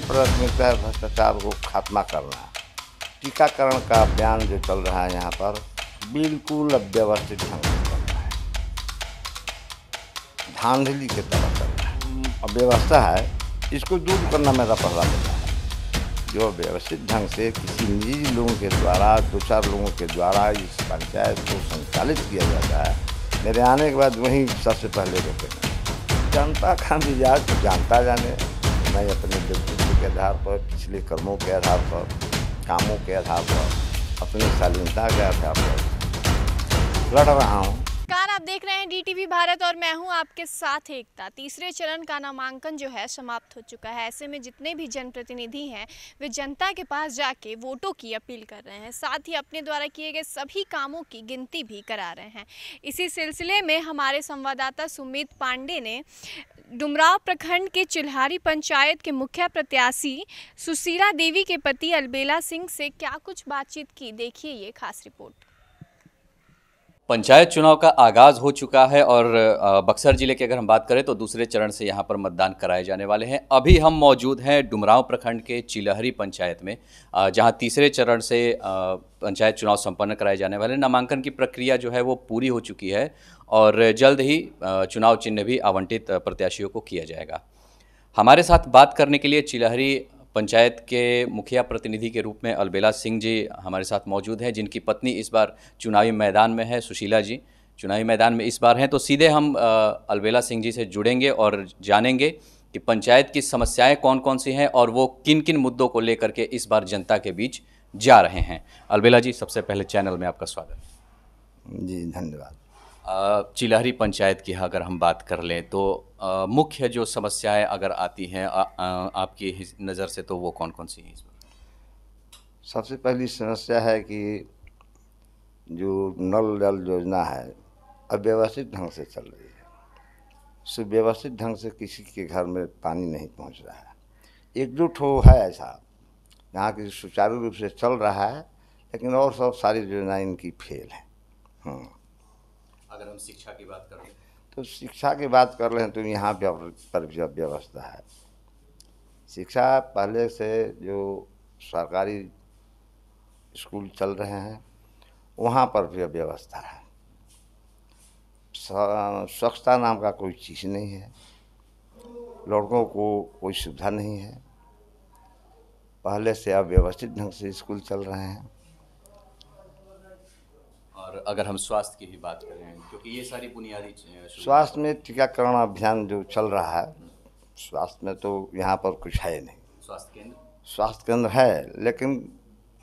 प्राथमिकता है भ्रष्टाचार को खात्मा करना। टीकाकरण का अभियान जो चल रहा है यहाँ पर बिल्कुल अव्यवस्थित ढंग से चल रहा है, धांधली की तरह चल रहा है। अव्यवस्था है, इसको दूर करना मेरा पहला मुद्दा है। जो व्यवस्थित ढंग से किसी निजी लोगों के द्वारा, दो चार लोगों के द्वारा इस पंचायत को संचालित किया जाता है, मेरे आने के बाद वहीं सबसे पहले रोकेंगे। जनता का मिजाज तो जानता जाने, मैं अपने व्यक्तित्व के आधार पर, पिछले कर्मों के आधार पर, कामों के आधार पर, अपनी शालीनता के आधार पर लड़ रहा हूँ। आप देख रहे हैं डीटीवी भारत और मैं हूं आपके साथ एकता। तीसरे चरण का नामांकन जो है समाप्त हो चुका है। ऐसे में जितने भी जनप्रतिनिधि हैं वे जनता के पास जाके वोटों की अपील कर रहे हैं, साथ ही अपने द्वारा किए गए सभी कामों की गिनती भी करा रहे हैं। इसी सिलसिले में हमारे संवाददाता सुमित पांडे ने डुमरांव प्रखंड के चिल्हारी पंचायत के मुखिया प्रत्याशी सुशीला देवी के पति अलबेला सिंह से क्या कुछ बातचीत की, देखिए ये खास रिपोर्ट। पंचायत चुनाव का आगाज़ हो चुका है और बक्सर जिले की अगर हम बात करें तो दूसरे चरण से यहां पर मतदान कराए जाने वाले हैं। अभी हम मौजूद हैं डुमरांव प्रखंड के चिल्हारी पंचायत में, जहां तीसरे चरण से पंचायत चुनाव संपन्न कराए जाने वाले। नामांकन की प्रक्रिया जो है वो पूरी हो चुकी है और जल्द ही चुनाव चिन्ह भी आवंटित प्रत्याशियों को किया जाएगा। हमारे साथ बात करने के लिए चिल्हारी पंचायत के मुखिया प्रतिनिधि के रूप में अलबेला सिंह जी हमारे साथ मौजूद हैं, जिनकी पत्नी इस बार चुनावी मैदान में है। सुशीला जी चुनावी मैदान में इस बार हैं, तो सीधे हम अलबेला सिंह जी से जुड़ेंगे और जानेंगे कि पंचायत की समस्याएं कौन कौन सी हैं और वो किन किन मुद्दों को लेकर के इस बार जनता के बीच जा रहे हैं। अलबेला जी, सबसे पहले चैनल में आपका स्वागत। जी धन्यवाद। चिल्हारी पंचायत की अगर हम बात कर लें तो मुख्य जो समस्याएं अगर आती हैं आपकी नज़र से, तो वो कौन कौन सी हैं इस बार? सबसे पहली समस्या है कि जो नल जल योजना है अव्यवस्थित ढंग से चल रही है। सुव्यवस्थित ढंग से किसी के घर में पानी नहीं पहुंच रहा है। एक दो ठो है ऐसा यहाँ की सुचारू रूप से चल रहा है, लेकिन और सब सारी योजनाएं इनकी फेल है। अगर हम शिक्षा की बात करें तो शिक्षा की बात कर रहे हैं तो यहाँ पर भी व्यवस्था है। शिक्षा पहले से जो सरकारी स्कूल चल रहे हैं वहाँ पर भी व्यवस्था है। स्वच्छता नाम का कोई चीज़ नहीं है, लड़कों को कोई सुविधा नहीं है। पहले से अव्यवस्थित ढंग से स्कूल चल रहे हैं। और अगर हम स्वास्थ्य की ही बात करें, क्योंकि ये सारी बुनियादी स्वास्थ्य में टीकाकरण अभियान जो चल रहा है, स्वास्थ्य में तो यहाँ पर कुछ है नहीं। स्वास्थ्य केंद्र है लेकिन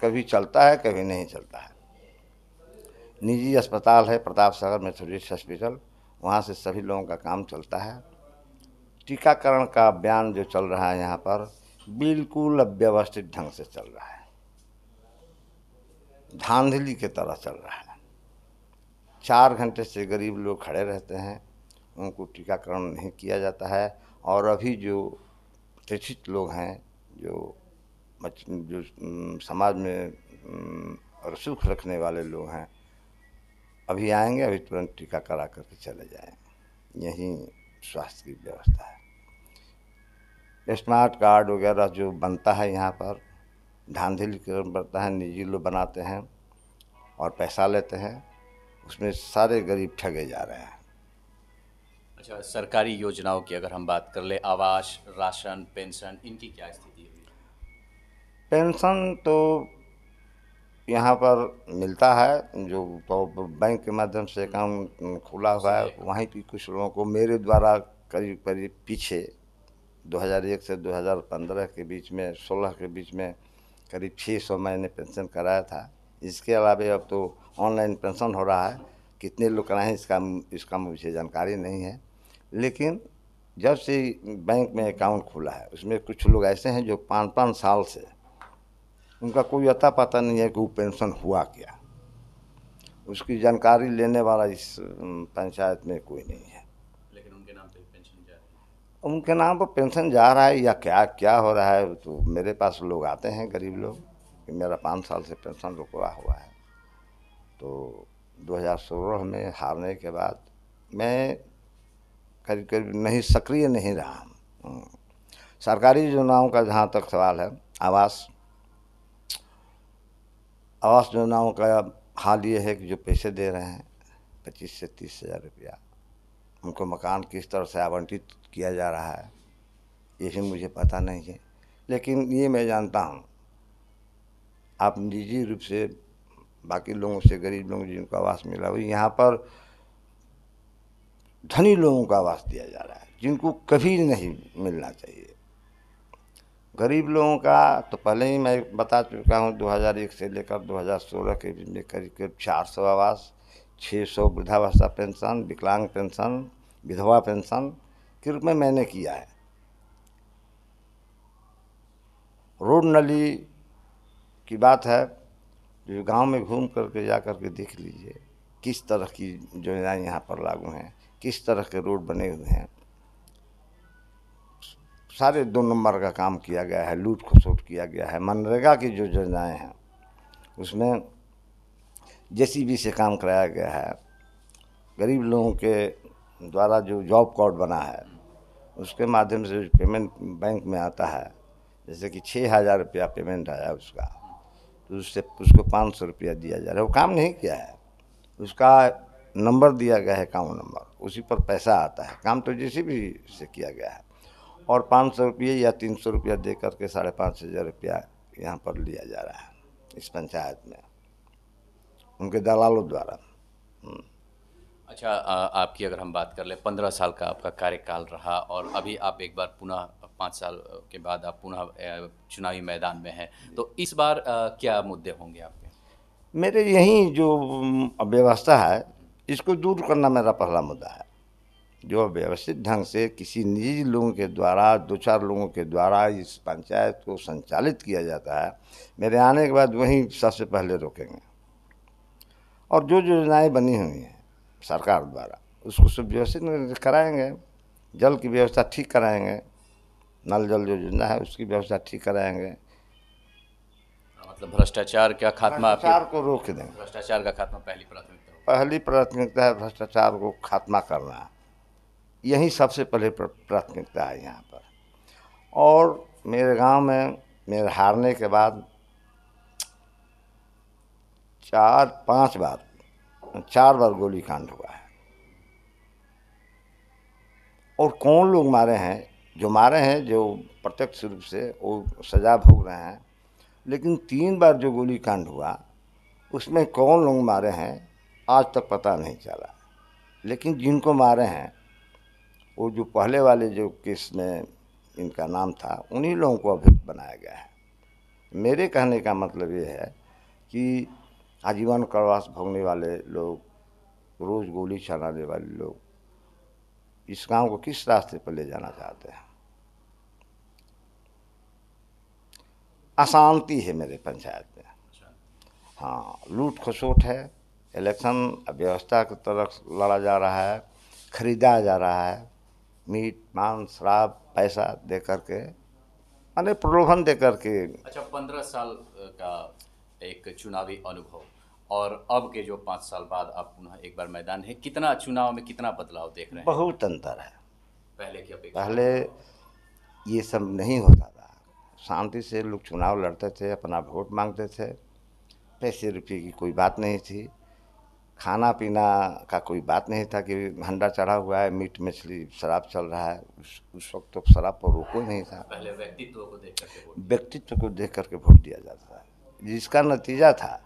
कभी चलता है कभी नहीं चलता है। निजी अस्पताल है प्रताप सागर मेथोडिस्ट हॉस्पिटल, वहाँ से सभी लोगों का काम चलता है। टीकाकरण का अभियान जो चल रहा है यहाँ पर बिल्कुल अव्यवस्थित ढंग से चल रहा है, धांधली की तरह चल रहा है। 4 घंटे से गरीब लोग खड़े रहते हैं, उनको टीकाकरण नहीं किया जाता है। और अभी जो प्रतिष्ठित लोग हैं, जो समाज में रसूख रखने वाले लोग हैं, अभी आएंगे, अभी तुरंत टीका करा करके चले जाएंगे। यही स्वास्थ्य की व्यवस्था है। स्मार्ट कार्ड वगैरह जो बनता है यहाँ पर धांधलीकरण बनता है, निजी लोग बनाते हैं और पैसा लेते हैं, उसमें सारे गरीब ठगे जा रहे हैं। अच्छा, सरकारी योजनाओं की अगर हम बात कर ले, आवास, राशन, पेंशन, इनकी क्या स्थिति है? पेंशन तो यहाँ पर मिलता है, जो तो बैंक के माध्यम से अकाउंट खुला हुआ है, वहीं की कुछ लोगों को मेरे द्वारा करीब करीब पीछे 2001 से 2015 के बीच में 16 के बीच में करीब 600 मैंने पेंशन कराया था। इसके अलावा अब तो ऑनलाइन पेंशन हो रहा है। कितने लोग कराएं इसका मुझे जानकारी नहीं है, लेकिन जब से बैंक में अकाउंट खुला है उसमें कुछ लोग ऐसे हैं जो 5-5 साल से उनका कोई अता पता नहीं है कि वो पेंशन हुआ क्या। उसकी जानकारी लेने वाला इस पंचायत में कोई नहीं है। लेकिन उनके नाम पे पेंशन जा रही है। उनके नाम पर पेंशन जा रहा है या क्या क्या हो रहा है, तो मेरे पास लोग आते हैं गरीब लोग कि मेरा 5 साल से पेंशन रुका हुआ है। तो 2016 में हारने के बाद मैं करीब करीब सक्रिय नहीं रहा। सरकारी योजनाओं का जहाँ तक सवाल है, आवास योजनाओं का हाल ये है कि जो पैसे दे रहे हैं 25 से 30 हज़ार रुपया, उनको मकान किस तरह से आवंटित किया जा रहा है यही मुझे पता नहीं है। लेकिन ये मैं जानता हूँ, आप निजी रूप से बाकी लोगों से, गरीब लोगों जिनको आवास मिला हुआ, यहाँ पर धनी लोगों को आवास दिया जा रहा है जिनको कभी नहीं मिलना चाहिए। गरीब लोगों का तो पहले ही मैं बता चुका हूँ, 2001 से लेकर 2016 के बीच में करीब करीब 400 आवास, 600 वृद्धावस्था पेंशन, विकलांग पेंशन, विधवा पेंशन के रूप में मैंने किया है। रोड नली की बात है, जो गांव में घूम करके जा करके देख लीजिए किस तरह की योजनाएं यहाँ पर लागू हैं, किस तरह के रोड बने हुए हैं। सारे 2 नंबर का काम किया गया है, लूट खसोट किया गया है। मनरेगा की जो योजनाएं हैं उसमें जेसीबी से काम कराया गया है। गरीब लोगों के द्वारा जो जॉब कार्ड बना है उसके माध्यम से जो पेमेंट बैंक में आता है, जैसे कि 6,000 रुपया पेमेंट आया उसका, तो उससे उसको 500 रुपया दिया जा रहा है। वो काम नहीं किया है, उसका नंबर दिया गया है, अकाउंट नंबर, उसी पर पैसा आता है। काम तो जेसीबी से किया गया है। और 500 रुपये या 300 रुपया दे करके 5,500 रुपया यहाँ पर लिया जा रहा है इस पंचायत में, उनके दलालों द्वारा। अच्छा, आपकी अगर हम बात कर ले, 15 साल का आपका कार्यकाल रहा और अभी आप एक बार पुनः 5 साल के बाद आप पुनः चुनावी मैदान में हैं, तो इस बार क्या मुद्दे होंगे आपके? मेरे यही जो अव्यवस्था है इसको दूर करना मेरा पहला मुद्दा है। जो व्यवस्थित ढंग से किसी निजी लोगों के द्वारा, 2-4 लोगों के द्वारा इस पंचायत को संचालित किया जाता है, मेरे आने के बाद वहीं सबसे पहले रोकेंगे। और जो योजनाएँ बनी हुई हैं सरकार द्वारा उसको सुव्यवस्थित कराएंगे। जल की व्यवस्था ठीक कराएंगे, नल जल जो योजना है उसकी व्यवस्था ठीक कराएंगे। मतलब भ्रष्टाचार का खात्मा, भ्रष्टाचार को रोक देंगे। भ्रष्टाचार का खात्मा पहली प्राथमिकता होगी। पहली प्राथमिकता है भ्रष्टाचार को खात्मा करना, यही सबसे पहले प्राथमिकता है यहाँ पर। और मेरे गांव में मेरे हारने के बाद 4 बार गोली कांड हुआ है। और कौन लोग मारे हैं, जो मारे हैं जो प्रत्यक्ष रूप से वो सज़ा भोग रहे हैं, लेकिन 3 बार जो गोली कांड हुआ उसमें कौन लोग मारे हैं आज तक पता नहीं चला। लेकिन जिनको मारे हैं वो जो पहले वाले जो केस में इनका नाम था, उन्हीं लोगों को अभियुक्त बनाया गया है। मेरे कहने का मतलब ये है कि आजीवन कारावास भोगने वाले लोग, रोज़ गोली चलाने वाले लोग इस गांव को किस रास्ते पर ले जाना चाहते हैं। अशांति है मेरे पंचायत में, हाँ, लूट खसोट है, इलेक्शन व्यवस्था की तरफ लड़ा जा रहा है, खरीदा जा रहा है, मीट मांस शराब पैसा दे करके, माने प्रलोभन दे करके। अच्छा, 15 साल का एक चुनावी अनुभव और अब के जो 5 साल बाद आप पुनः एक बार मैदान है, कितना चुनाव में कितना बदलाव देख रहे हैं? बहुत अंतर है पहले की अपेक्षा। पहले ये सब नहीं होता था, शांति से लोग चुनाव लड़ते थे, अपना वोट मांगते थे, पैसे रुपये की कोई बात नहीं थी, खाना पीना का कोई बात नहीं था कि हंडा चढ़ा हुआ है, मीट मछली शराब चल रहा है। उस वक्त तो शराब पर रोको ही नहीं था। पहले व्यक्तित्व को देख करके वोट दिया जाता था, जिसका नतीजा था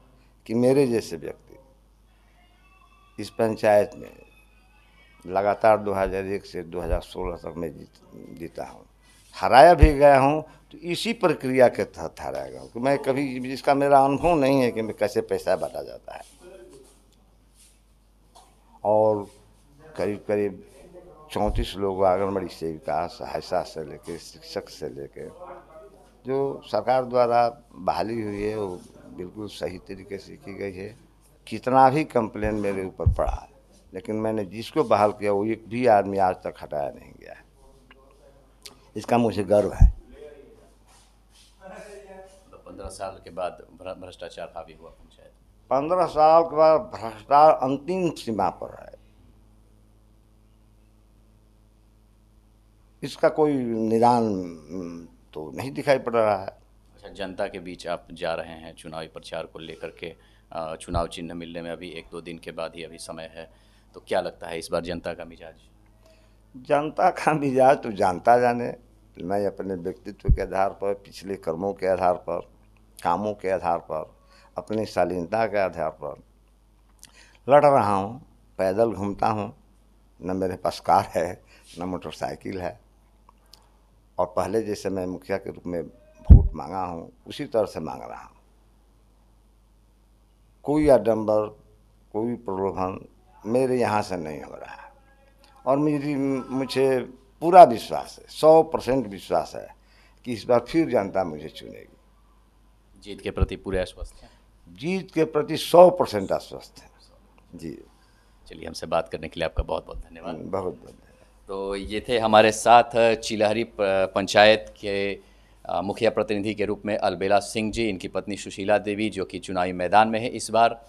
कि मेरे जैसे व्यक्ति इस पंचायत में लगातार 2001 से 2016 तक मैं जीता हूँ, हराया भी गया हूँ। तो इसी प्रक्रिया के तहत हराया गया हूँ कि मैं कभी, इसका मेरा अनुभव नहीं है कि मैं कैसे पैसा बांटा जाता है। और करीब करीब 34 लोग आंगनबाड़ी सेविका, सहायिका से लेके, शिक्षक से लेके, जो सरकार द्वारा बहाली हुई है वो बिल्कुल सही तरीके से की गई है। कितना भी कंप्लेन मेरे ऊपर पड़ा है, लेकिन मैंने जिसको बहाल किया वो एक भी आदमी आज तक हटाया नहीं गया है। इसका मुझे गर्व है। 15 साल के बाद भ्रष्टाचार हावी हुआ पंचायत। 15 साल के बाद भ्रष्टाचार अंतिम सीमा पर है। इसका कोई निदान तो नहीं दिखाई पड़ रहा है। अच्छा, जनता के बीच आप जा रहे हैं चुनावी प्रचार को लेकर के, चुनाव चिन्ह मिलने में अभी 1-2 दिन के बाद ही अभी समय है, तो क्या लगता है इस बार जनता का मिजाज? जनता का मिजाज तो जानता जाने। मैं अपने व्यक्तित्व के आधार पर, पिछले कर्मों के आधार पर, कामों के आधार पर, अपनी शालीनता के आधार पर लड़ रहा हूँ। पैदल घूमता हूँ, न मेरे पास कार है न मोटरसाइकिल है, और पहले जैसे मैं मुखिया के रूप में वोट मांगा हूँ उसी तरह से मांग रहा हूँ। कोई आडंबर, कोई प्रलोभन मेरे यहाँ से नहीं हो रहा है, और मुझे पूरा विश्वास है, 100% विश्वास है कि इस बार फिर जनता मुझे चुनेगी। जीत के प्रति पूरे आश्वस्त हैं? जीत के प्रति 100% आश्वस्त है जी। चलिए, हमसे बात करने के लिए आपका बहुत बहुत धन्यवाद। बहुत बहुत। तो ये थे हमारे साथ चिलहरी पंचायत के मुखिया प्रतिनिधि के रूप में अलबेला सिंह जी, इनकी पत्नी सुशीला देवी, जो कि चुनावी मैदान में है इस बार।